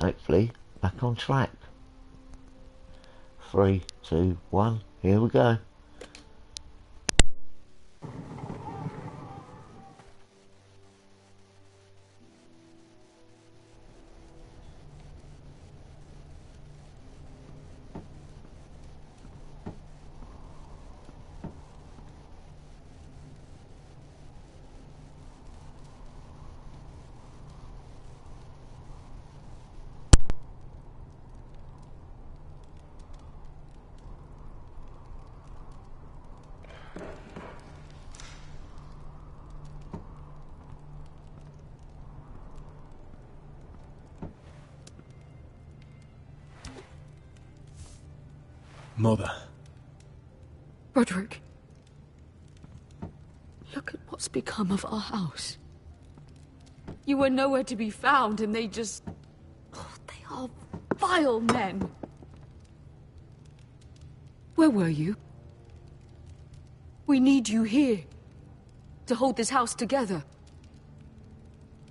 hopefully back on track. 3, 2, 1, here we go. Mother. Roderick. Look at what's become of our house. You were nowhere to be found, and they just... Oh, they are vile men. Where were you? We need you here. To hold this house together.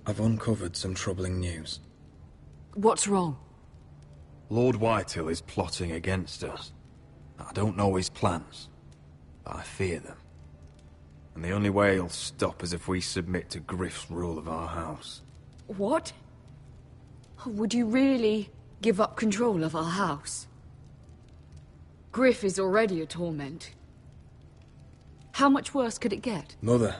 I've uncovered some troubling news. What's wrong? Lord Whitehill is plotting against us. I don't know his plans, but I fear them. And the only way he'll stop is if we submit to Griff's rule of our house. What? Would you really give up control of our house? Griff is already a torment. How much worse could it get? Mother,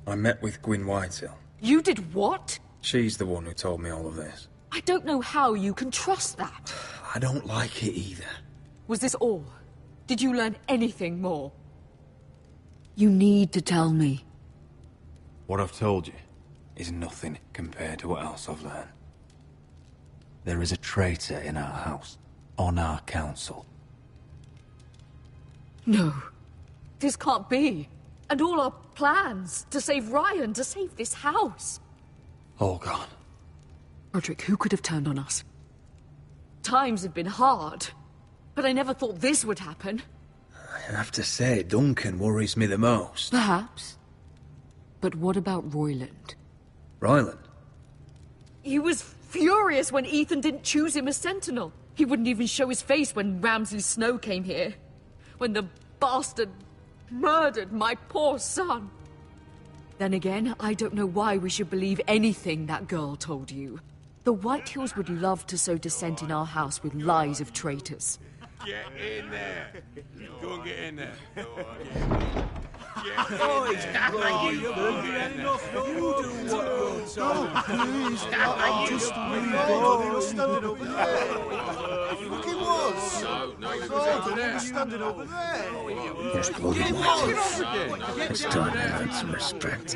I met with Gwyn Whitehill. You did what? She's the one who told me all of this. I don't know how you can trust that. I don't like it either. Was this all? Did you learn anything more? You need to tell me. What I've told you is nothing compared to what else I've learned. There is a traitor in our house, on our council. No. This can't be. And all our plans to save Ryan, to save this house. All gone. Roderick, who could have turned on us? Times have been hard, but I never thought this would happen. I have to say, Duncan worries me the most. Perhaps. But what about Royland? Ryland? He was furious when Ethan didn't choose him as Sentinel. He wouldn't even show his face when Ramsay Snow came here. When the bastard murdered my poor son. Then again, I don't know why we should believe anything that girl told you. The Whitehills would love to sow dissent in our house with lies of traitors. Get in there. Go and get in there. Oh, it's not like you. You do what you're told. Please, just they were standing over there. Look, he was. No, he was over there. He was standing over there. Yes, bloody hell. It's time to earn some respect.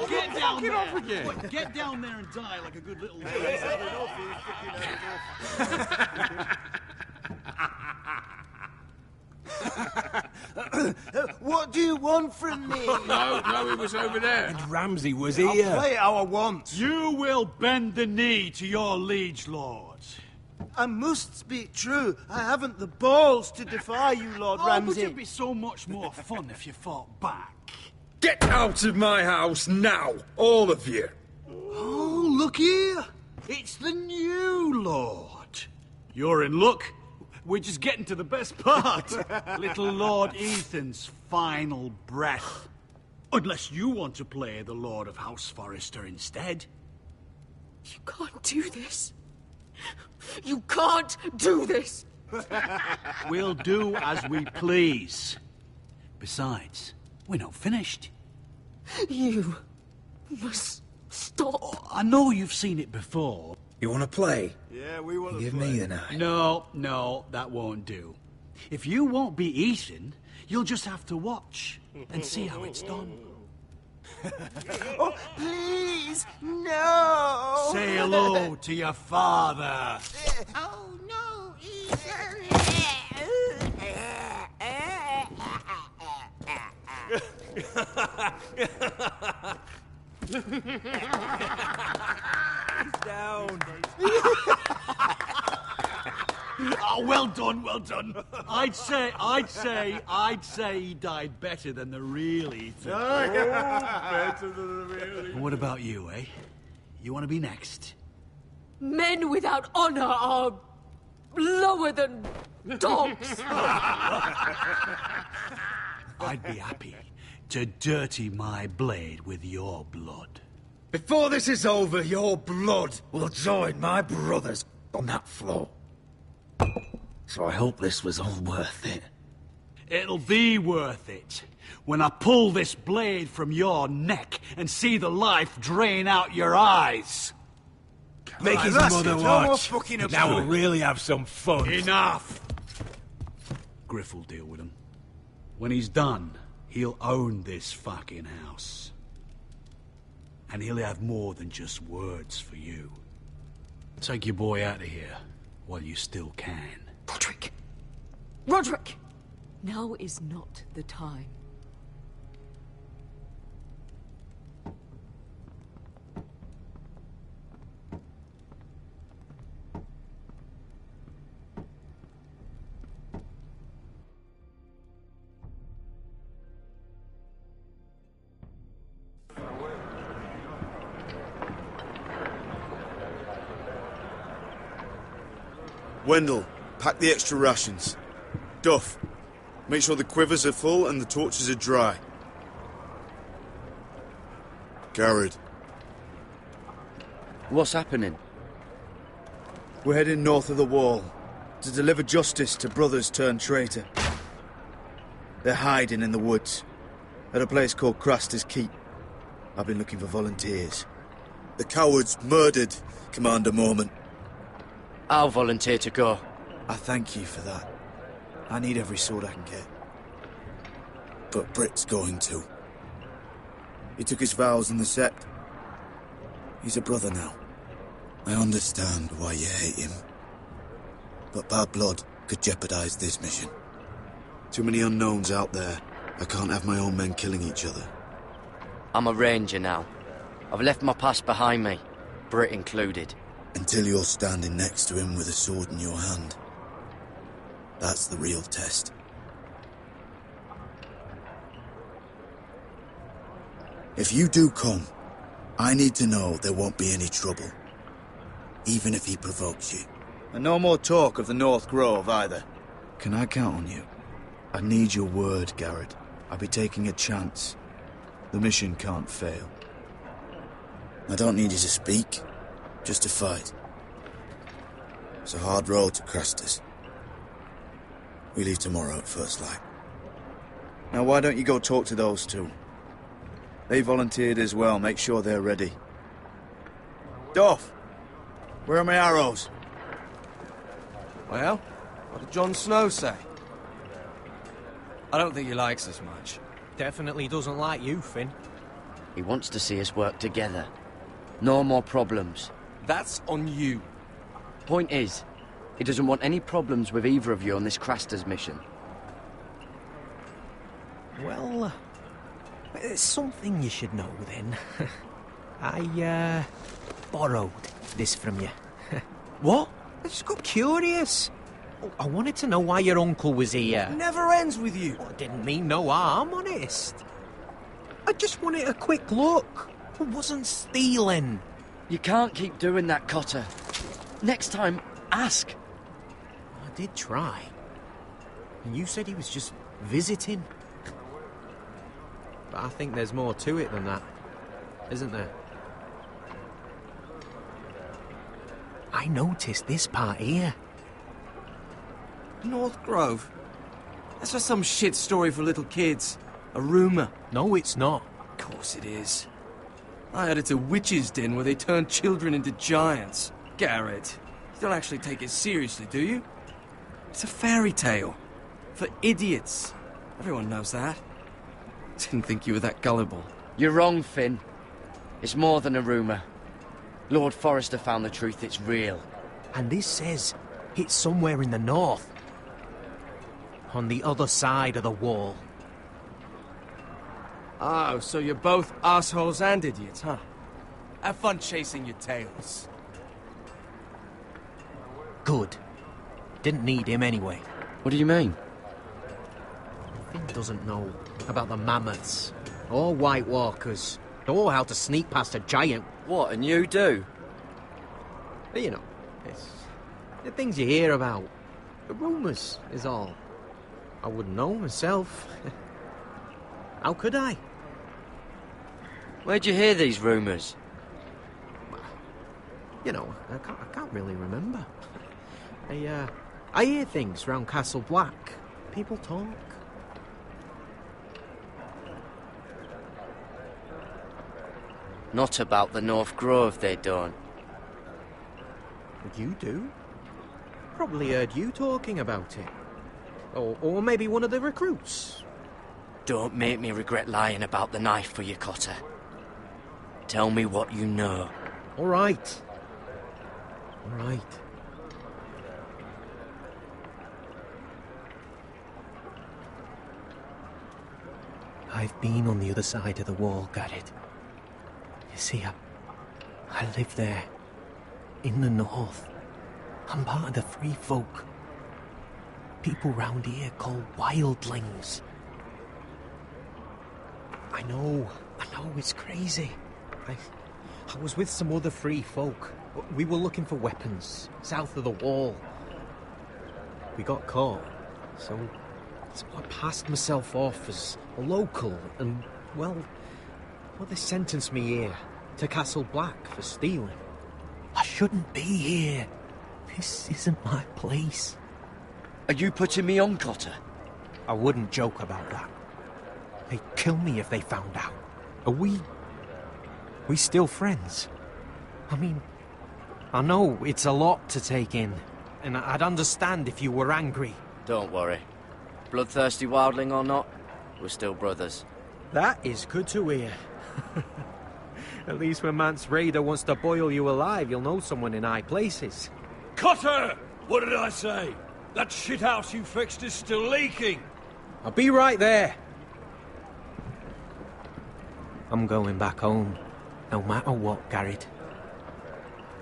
Get down there. Get down there and die like a good little What do you want from me? No, he was over there. And Ramsay was I'll here. play it how I want. You will bend the knee to your liege lord. I must speak true. I haven't the balls to defy you, Lord But Ramsay. it'd be so much more fun if you fought back. Get out of my house now, all of you. Oh, look here. It's the new lord. You're in luck. We're just getting to the best part. Little Lord Ethan's final breath. Unless you want to play the Lord of House Forrester instead. You can't do this. You can't do this! We'll do as we please. Besides, we're not finished. You must stop. Oh, I know you've seen it before. You want to play? Yeah, we want to Give play. me the knife. No, that won't do. If you won't be Ethan, you'll just have to watch and see how it's done. Oh, please, no! Say hello to your father. Oh, no, Ethan! Down. Oh, well done, well done. I'd say he died better than the real Ethan. Better than the real. What about you, eh? You want to be next? Men without honor are lower than dogs. I'd be happy to dirty my blade with your blood. Before this is over, your blood will join my brother's on that floor. So I hope this was all worth it. It'll be worth it when I pull this blade from your neck and see the life drain out your eyes. Make his that's mother it. No more watch. fucking Now about we'll it. really have some fun. Enough! Griff will deal with him. When he's done, he'll own this fucking house. And he'll have more than just words for you. Take your boy out of here while you still can. Roderick! Roderick! Now is not the time. Wendell, pack the extra rations. Duff, make sure the quivers are full and the torches are dry. Garrett, What's happening? we're heading north of the wall to deliver justice to brothers turned traitor. They're hiding in the woods at a place called Craster's Keep. I've been looking for volunteers. The cowards murdered Commander Mormon. I'll volunteer to go. I thank you for that. I need every sword I can get. But Britt's going too. He took his vows in the sect. He's a brother now. I understand why you hate him. But bad blood could jeopardize this mission. Too many unknowns out there. I can't have my own men killing each other. I'm a ranger now. I've left my past behind me, Britt included. Until you're standing next to him with a sword in your hand. That's the real test. If you do come, I need to know there won't be any trouble. Even if he provokes you. And no more talk of the North Grove either. Can I count on you? I need your word, Garrett. I'll be taking a chance. The mission can't fail. I don't need you to speak. Just to fight. It's a hard road to Craster's. We leave tomorrow at first light. Now why don't you go talk to those two? They volunteered as well. Make sure they're ready. Duff! Where are my arrows? Well, what did Jon Snow say? I don't think he likes us much. Definitely doesn't like you, Finn. He wants to see us work together. No more problems. That's on you. Point is, he doesn't want any problems with either of you on this Craster's mission. Well, it's something you should know then. I, borrowed this from you. What? I just got curious. I wanted to know why your uncle was here. Never ends with you. I didn't mean no harm, honest. I just wanted a quick look. I wasn't stealing. You can't keep doing that, Cotter. Next time, ask. I did try. And you said he was just visiting. But I think there's more to it than that, isn't there? I noticed this part here. North Grove? That's just some shit story for little kids. A rumour. No, it's not. Of course it is. I heard it's a witch's den where they turn children into giants. Garrett, you don't actually take it seriously, do you? It's a fairy tale. For idiots. Everyone knows that. Didn't think you were that gullible. You're wrong, Finn. It's more than a rumour. Lord Forrester found the truth, it's real. And this says it's somewhere in the north. On the other side of the wall. Oh, so you're both assholes and idiots, huh? Have fun chasing your tails. Good. Didn't need him anyway. What do you mean? Finn doesn't know about the mammoths, or White Walkers, or how to sneak past a giant. What, and you do? But, you know, it's the things you hear about. The rumours is all. I wouldn't know myself. How could I? Where'd you hear these rumours? You know, I can't really remember. I hear things round Castle Black. People talk. Not about the North Grove, they don't. You do? Probably heard you talking about it. Or maybe one of the recruits. Don't make me regret lying about the knife for you, Cotter. Tell me what you know. All right. All right. I've been on the other side of the wall, Garrett. You see, I live there, in the north. I'm part of the free folk. People round here call wildlings. I know, it's crazy. I was with some other free folk. We were looking for weapons, south of the wall. We got caught, so I passed myself off as a local, and, well, they sentenced me here, to Castle Black, for stealing. I shouldn't be here. This isn't my place. Are you putting me on, Cotter? I wouldn't joke about that. They'd kill me if they found out. Are we still friends? I mean, I know it's a lot to take in, and I'd understand if you were angry. Don't worry. Bloodthirsty wildling or not, we're still brothers. That is good to hear. At least when Mance Raider wants to boil you alive, you'll know someone in high places. Cotter! What did I say? That shithouse you fixed is still leaking! I'll be right there. I'm going back home, no matter what, Garrett.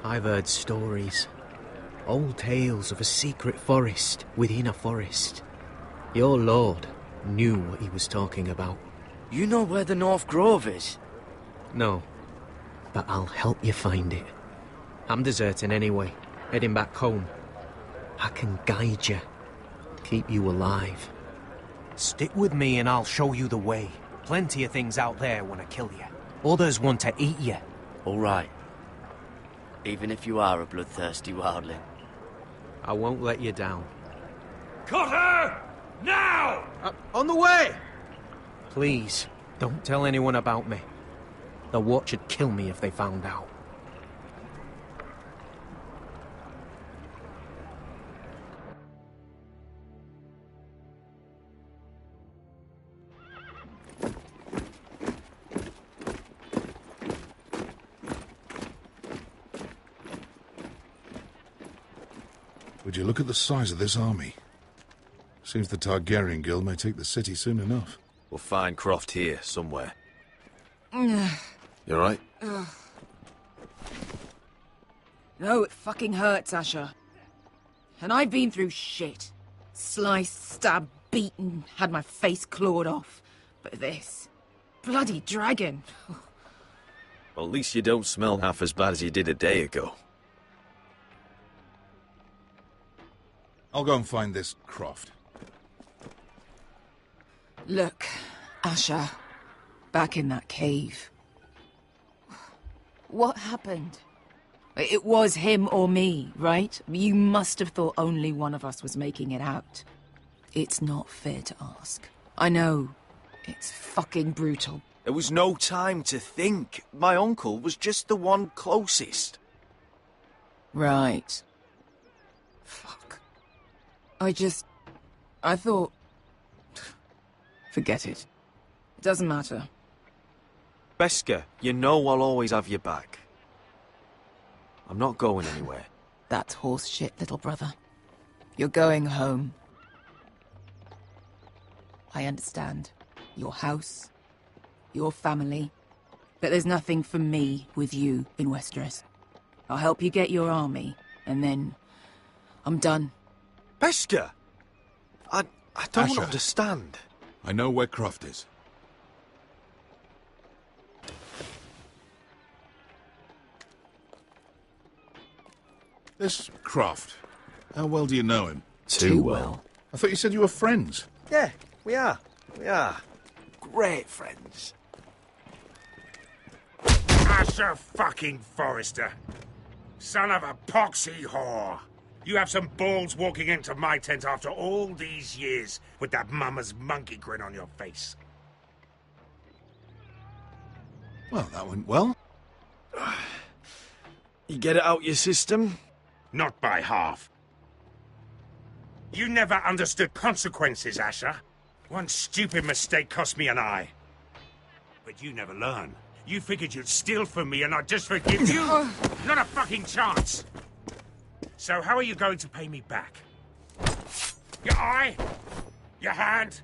I've heard stories. Old tales of a secret forest within a forest. Your lord knew what he was talking about. You know where the North Grove is? No, but I'll help you find it. I'm deserting anyway, heading back home. I can guide you, keep you alive. Stick with me and I'll show you the way. Plenty of things out there want to kill you. Others want to eat you. All right. Even if you are a bloodthirsty wildling. I won't let you down. Cotter! Now! On the way! Please, don't tell anyone about me. The Watch would kill me if they found out. Would you look at the size of this army? Seems the Targaryen Guild may take the city soon enough. We'll find Croft here, somewhere. You alright? No, it fucking hurts, Asher. And I've been through shit. Sliced, stabbed, beaten, had my face clawed off. But this... bloody dragon. Well, at least you don't smell half as bad as you did a day ago. I'll go and find this Croft. Look, Asher. Back in that cave. What happened? It was him or me, right? You must have thought only one of us was making it out. It's not fair to ask. I know. It's fucking brutal. There was no time to think. My uncle was just the one closest. Right. Fuck. I thought... Forget it. It doesn't matter. Beskha, you know I'll always have your back. I'm not going anywhere. That's horse shit, little brother. You're going home. I understand. Your house, your family. But there's nothing for me with you in Westeros. I'll help you get your army, and then... I'm done. Beskha! I don't Asher. understand. I know where Croft is. This Croft, how well do you know him? Too well. I thought you said you were friends. Yeah, we are. We are. Great friends. Asher fucking Forrester. Son of a poxy whore. You have some balls walking into my tent after all these years with that mama's monkey grin on your face. Well, that went well. You get it out your system? Not by half. You never understood consequences, Asher. One stupid mistake cost me an eye. But you never learn. You figured you'd steal from me and I'd just forgive you? Not a fucking chance. So how are you going to pay me back? Your eye? Your hand?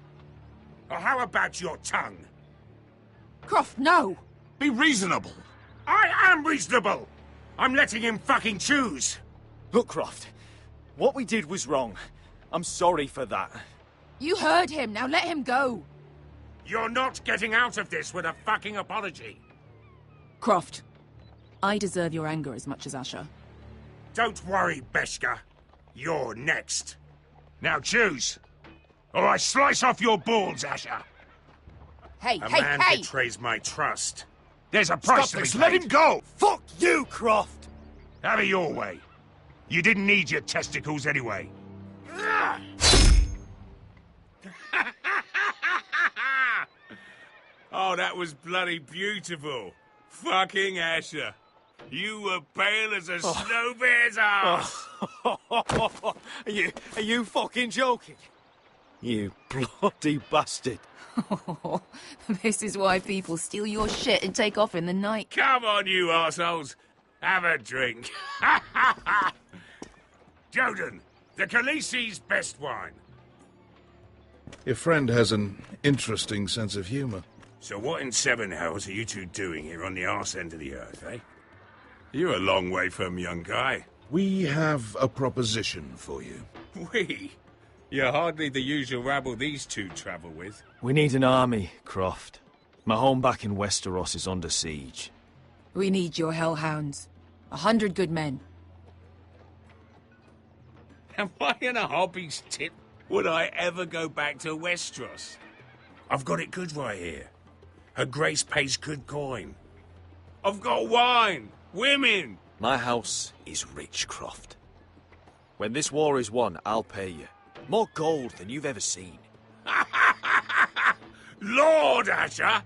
Or how about your tongue? Croft, no! Be reasonable. I am reasonable! I'm letting him fucking choose. Look, Croft, what we did was wrong. I'm sorry for that. You heard him, now let him go! You're not getting out of this with a fucking apology. Croft, I deserve your anger as much as Asher. Don't worry, Beshka. You're next. Now choose, or I slice off your balls, Asher. Hey, A hey, man hey! betrays my trust. There's a price to be this, paid. let him go! Fuck you, Croft! Have it your way. You didn't need your testicles anyway. Oh, that was bloody beautiful. Fucking Asher. You were pale as a snow bear's ass. Are you fucking joking? You bloody bastard. This is why people steal your shit and take off in the night. Come on, you arseholes. Have a drink. Joden, the Khaleesi's best wine. Your friend has an interesting sense of humor. So what in seven hells are you two doing here on the arse end of the earth, eh? You're a long way from, young guy. We have a proposition for you. We? You're hardly the usual rabble these two travel with. We need an army, Croft. My home back in Westeros is under siege. We need your hellhounds. 100 good men. Am I in a hobby's tip? Would I ever go back to Westeros? I've got it good right here. Her Grace pays good coin. I've got wine, women. My house is rich, Croft. When this war is won, I'll pay you. More gold than you've ever seen. Lord Asher!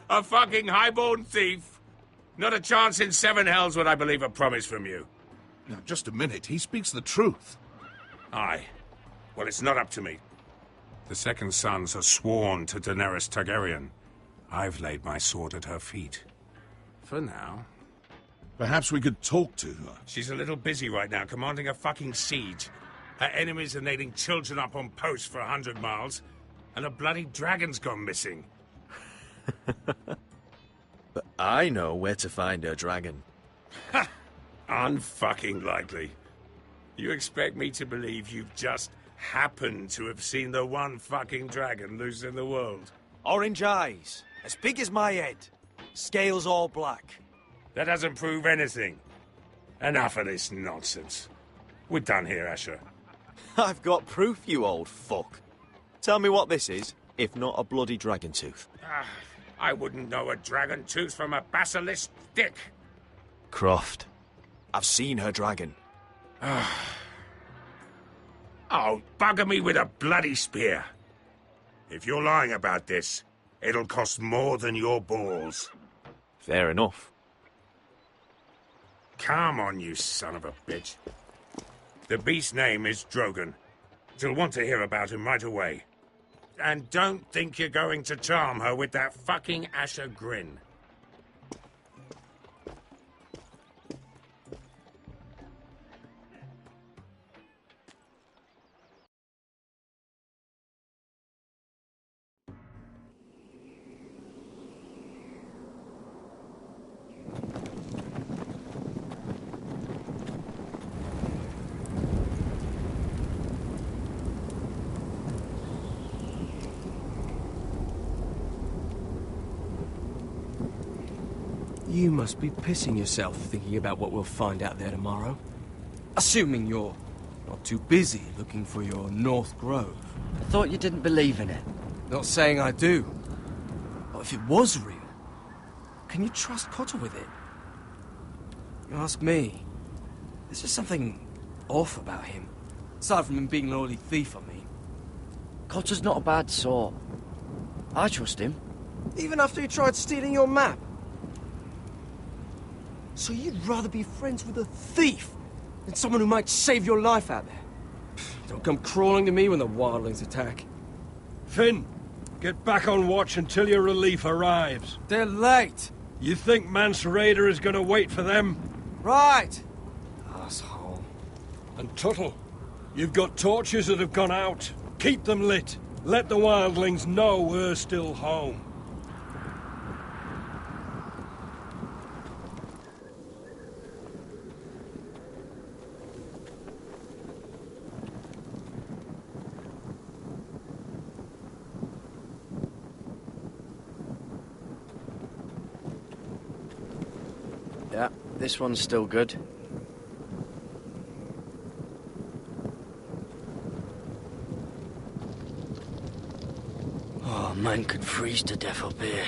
A fucking highborn thief. Not a chance in seven hells would I believe a promise from you. Now, just a minute. He speaks the truth. Aye. Well, it's not up to me. The second sons are sworn to Daenerys Targaryen. I've laid my sword at her feet. For now. Perhaps we could talk to her. She's a little busy right now, commanding a fucking siege. Her enemies are nailing children up on posts for 100 miles, and a bloody dragon's gone missing. But I know where to find her dragon. Ha! Unfucking likely. You expect me to believe you've just happened to have seen the one fucking dragon loose in the world? Orange eyes, as big as my head. Scales all black. That doesn't prove anything. Enough of this nonsense. We're done here, Asher. I've got proof, you old fuck. Tell me what this is, if not a bloody dragon tooth. I wouldn't know a dragon tooth from a basilisk dick. Croft, I've seen her dragon. Oh, bugger me with a bloody spear. If you're lying about this, it'll cost more than your balls. Fair enough. Come on, you son of a bitch. The beast's name is Drogon. She'll want to hear about him right away. And don't think you're going to charm her with that fucking Asher grin. You must be pissing yourself thinking about what we'll find out there tomorrow. Assuming you're not too busy looking for your North Grove. I thought you didn't believe in it. Not saying I do. But if it was real, can you trust Cotter with it? You ask me, there's just something off about him. Aside from him being an early thief, I mean. Cotter's not a bad sort. I trust him. Even after he tried stealing your map? So you'd rather be friends with a thief than someone who might save your life out there? Don't come crawling to me when the wildlings attack. Finn, get back on watch until your relief arrives. They're late. You think Mance Raider is going to wait for them? Right. Asshole. And Tuttle, you've got torches that have gone out. Keep them lit. Let the wildlings know we're still home. Yeah, this one's still good. Oh, man could freeze to death up here.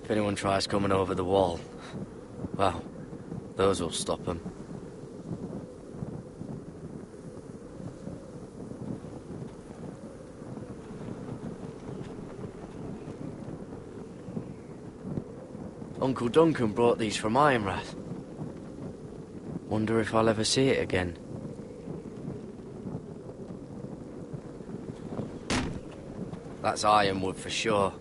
If anyone tries coming over the wall, well, those will stop them. Uncle Duncan brought these from Ironrath. Wonder if I'll ever see it again. That's ironwood for sure.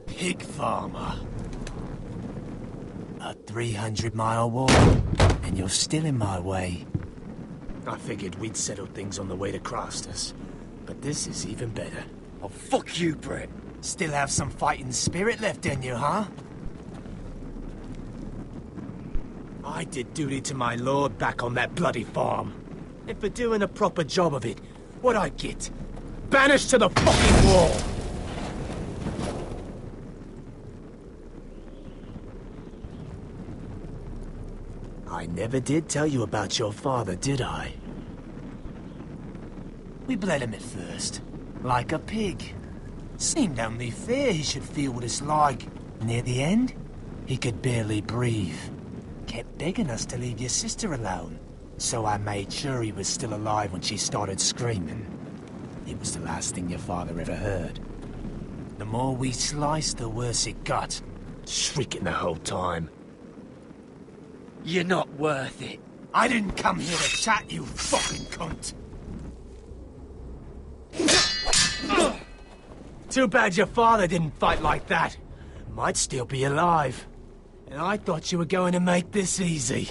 Pig farmer. A 300-mile walk, and you're still in my way. I figured we'd settle things on the way to Crossters, but this is even better. Oh, fuck you, Brett. Still have some fighting spirit left in you, huh? I did duty to my lord back on that bloody farm. And for doing a proper job of it, what'd I get? Banished to the fucking wall! I never did tell you about your father, did I? We bled him at first, like a pig. Seemed only fair he should feel what it's like, Near the end, he could barely breathe. Kept begging us to leave your sister alone. So I made sure he was still alive when she started screaming. It was the last thing your father ever heard. The more we sliced, the worse it got. Shrieking the whole time. You're not worth it. I didn't come here to chat, you fucking cunt! Too bad your father didn't fight like that. Might still be alive. And I thought you were going to make this easy.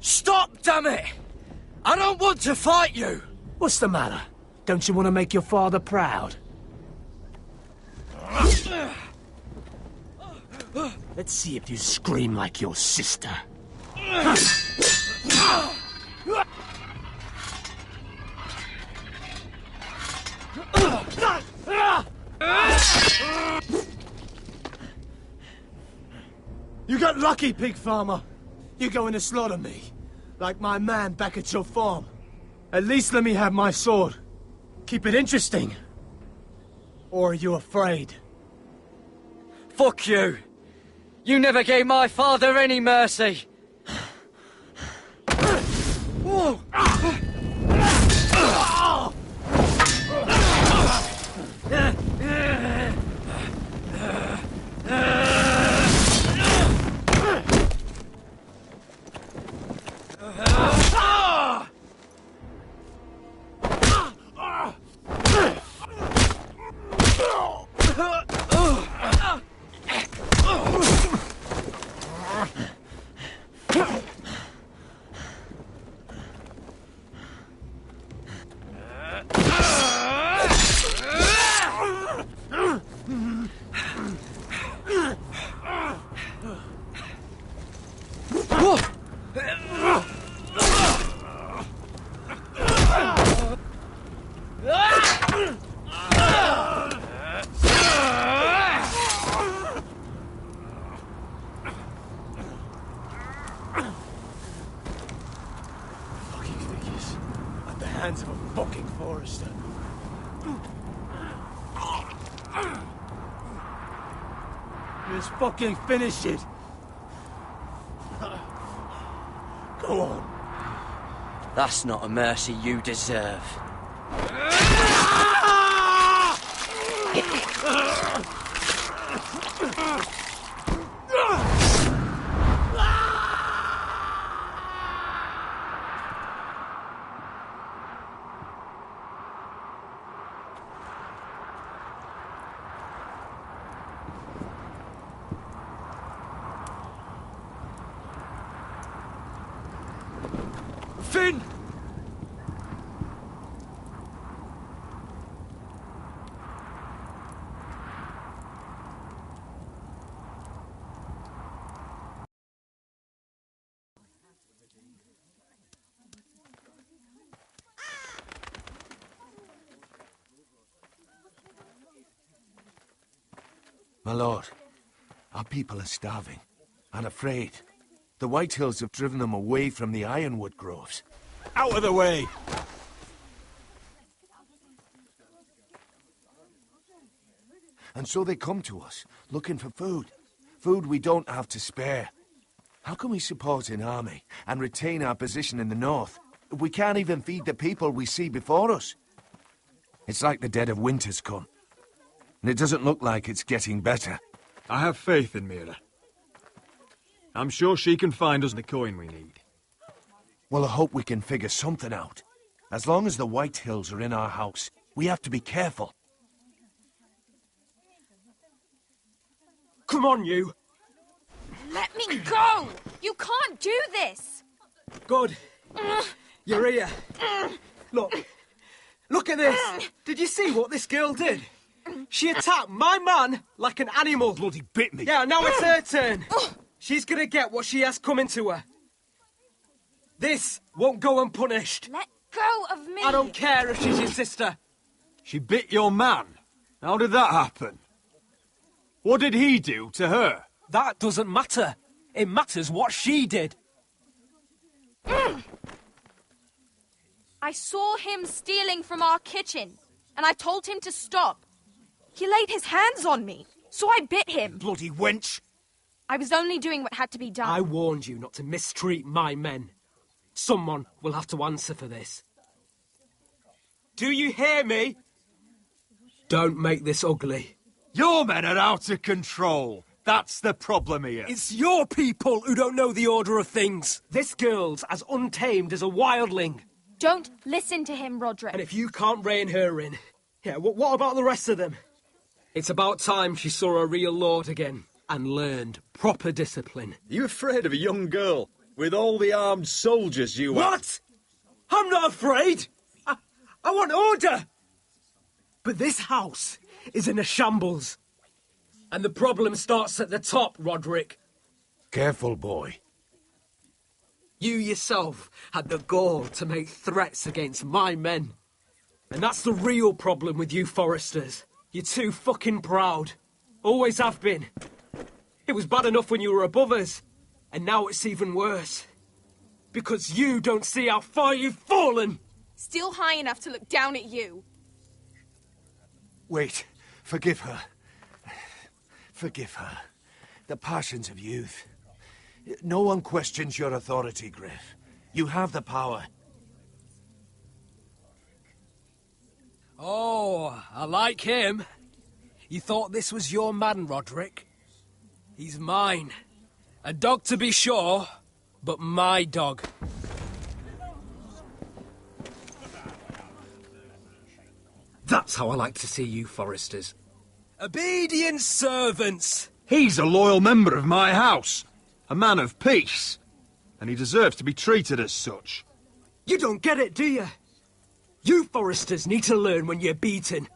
Stop, damn it! I don't want to fight you! What's the matter? Don't you want to make your father proud? Let's see if you scream like your sister. You got lucky, pig farmer. You're going to slaughter me, like my man back at your farm. At least let me have my sword. Keep it interesting. Or are you afraid? Fuck you! You never gave my father any mercy! Whoa. Hands of a fucking forester. Just fucking finish it. Go on. That's not a mercy you deserve. Finn! My lord, our people are starving and afraid. The Whitehills have driven them away from the ironwood groves. Out of the way! And so they come to us, looking for food. Food we don't have to spare. How can we support an army and retain our position in the north if we can't even feed the people we see before us? It's like the dead of winter's come. And it doesn't look like it's getting better. I have faith in Mira. I'm sure she can find us the coin we need. Well, I hope we can figure something out. As long as the Whitehills are in our house, we have to be careful. Come on, you! Let me go! You can't do this! Good. You're here. Look at this! Did you see what this girl did? She attacked my man like an animal. Bloody bit me. Yeah, now it's her turn. She's gonna get what she has coming to her. This won't go unpunished. Let go of me! I don't care if she's your sister. She bit your man. How did that happen? What did he do to her? That doesn't matter. It matters what she did. I saw him stealing from our kitchen, and I told him to stop. He laid his hands on me, so I bit him. Bloody wench! I was only doing what had to be done. I warned you not to mistreat my men. Someone will have to answer for this. Do you hear me? Don't make this ugly. Your men are out of control. That's the problem here. It's your people who don't know the order of things. This girl's as untamed as a wildling. Don't listen to him, Roderick. And if you can't rein her in, yeah, what about the rest of them? It's about time she saw a real lord again and learned proper discipline. Are you afraid of a young girl with all the armed soldiers you have? What? I'm not afraid. I want order. But this house is in a shambles. And the problem starts at the top, Roderick. Careful, boy. You yourself had the gall to make threats against my men. And that's the real problem with you Foresters. You're too fucking proud. Always have been. It was bad enough when you were above us. And now it's even worse. Because you don't see how far you've fallen. Still high enough to look down at you. Wait. Forgive her. Forgive her. The passions of youth. No one questions your authority, Griff. You have the power. Oh, I like him. You thought this was your man, Roderick? He's mine. A dog to be sure, but my dog. That's how I like to see you, Foresters. Obedient servants! He's a loyal member of my house. A man of peace. And he deserves to be treated as such. You don't get it, do you? You Foresters need to learn when you're beaten.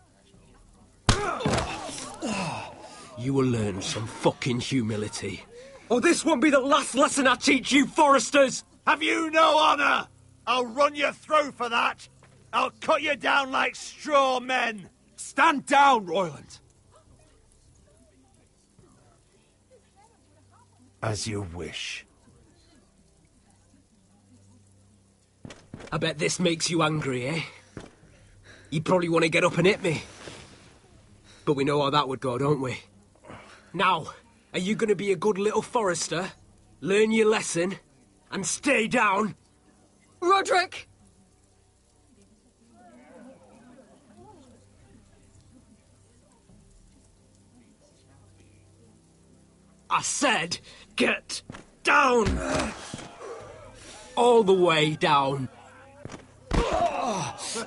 You will learn some fucking humility. Or this won't be the last lesson I teach you, Foresters! Have you no honor? I'll run you through for that. I'll cut you down like straw men. Stand down, Royland. As you wish. I bet this makes you angry, eh? You probably want to get up and hit me. But we know how that would go, don't we? Now, are you going to be a good little Forester, learn your lesson, and stay down? Roderick! I said, get down! All the way down. Get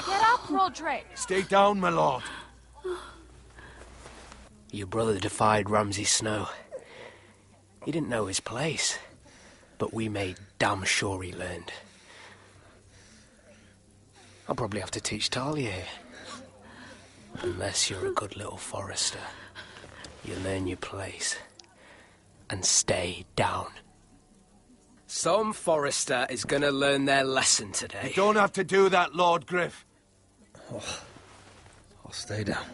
up, Roderick! Stay down, my lord. Your brother defied Ramsay Snow. He didn't know his place, but we made damn sure he learned. I'll probably have to teach Talia here. Unless you're a good little Forester. You learn your place. And stay down. Some Forester is gonna learn their lesson today. You don't have to do that, Lord Griff. Oh, I'll stay down.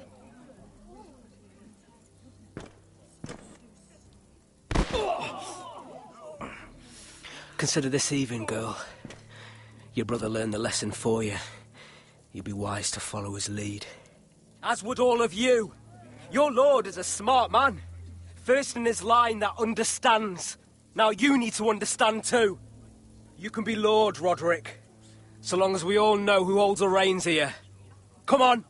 Consider this even, girl. Your brother learned the lesson for you. You'd be wise to follow his lead. As would all of you. Your lord is a smart man. First in his line that understands. Now you need to understand too. You can be Lord, Roderick. So long as we all know who holds the reins here. Come on.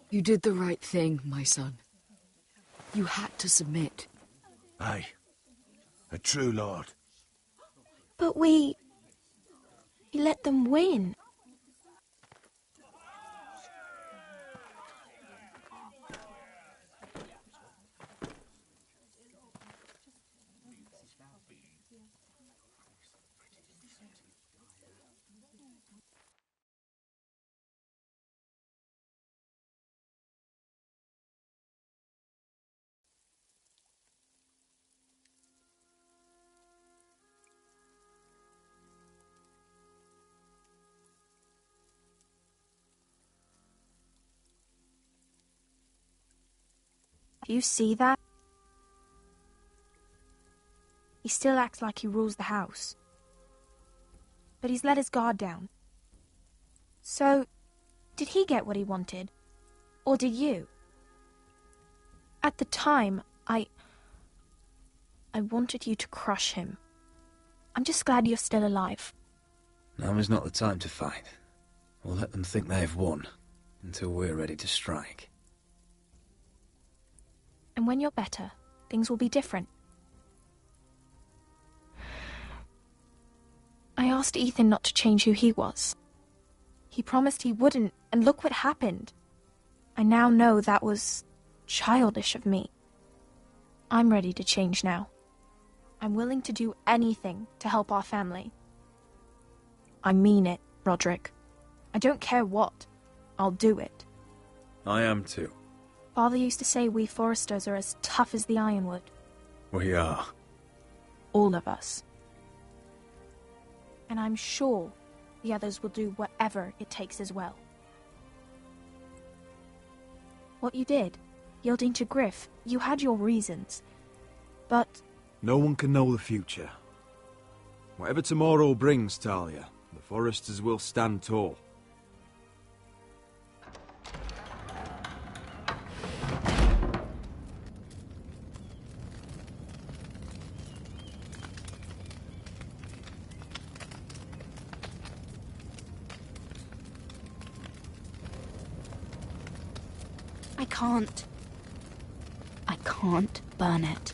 You did the right thing, my son. You had to submit. Aye. A true lord. But we let them win. Do you see that? He still acts like he rules the house. But he's let his guard down. So, did he get what he wanted? Or did you? At the time, I wanted you to crush him. I'm just glad you're still alive. Now is not the time to fight. We'll let them think they've won, until we're ready to strike. And when you're better, things will be different. I asked Ethan not to change who he was. He promised he wouldn't, and look what happened. I now know that was childish of me. I'm ready to change now. I'm willing to do anything to help our family. I mean it, Roderick. I don't care what. I'll do it. I am too. Father used to say we Foresters are as tough as the ironwood. We are. All of us. And I'm sure the others will do whatever it takes as well. What you did, yielding to Griff, you had your reasons. But... No one can know the future. Whatever tomorrow brings, Talia, the Foresters will stand tall. I can't burn it.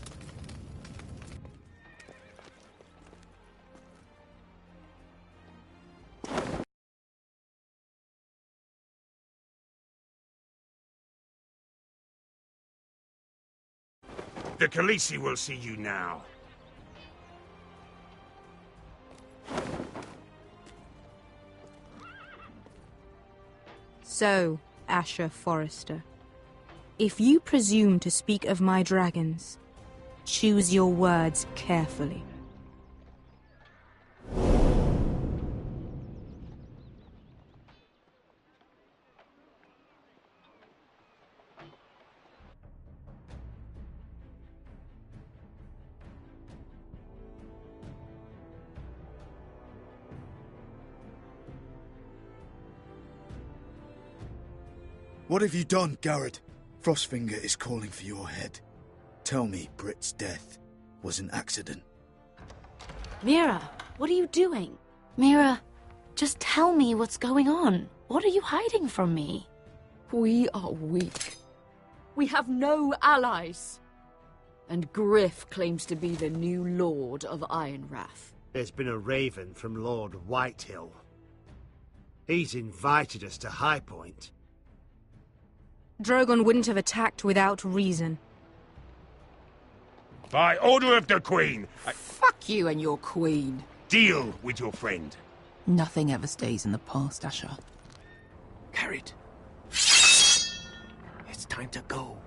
The Khaleesi will see you now. So, Asher Forrester, if you presume to speak of my dragons, choose your words carefully. What have you done, Garrett? Frostfinger is calling for your head. Tell me Britt's death was an accident. Mira, what are you doing? Mira, just tell me what's going on. What are you hiding from me? We are weak. We have no allies. And Griff claims to be the new Lord of Ironrath. There's been a raven from Lord Whitehill. He's invited us to High Point. Drogon wouldn't have attacked without reason. By order of the Queen, Fuck you and your queen. Deal with your friend. Nothing ever stays in the past, Asher. Carrot. It's time to go.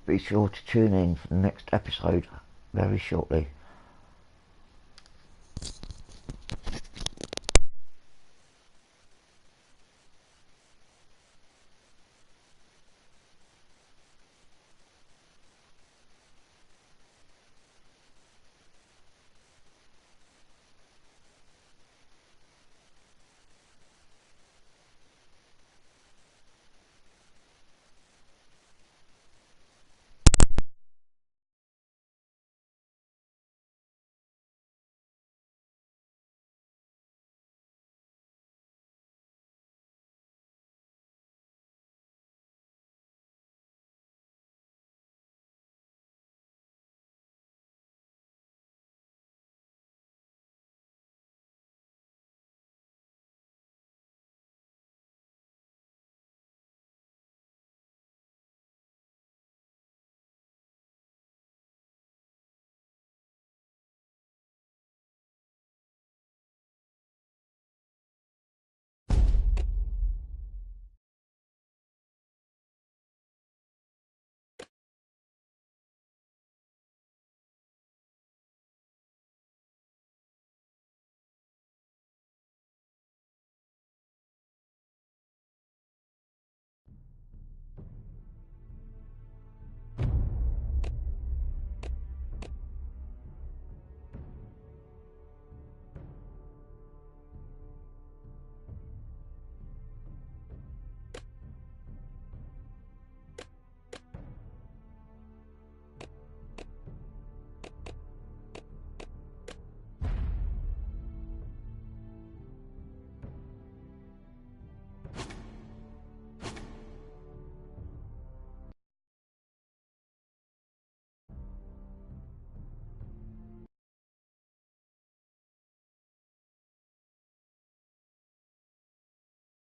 Be sure to tune in for the next episode very shortly.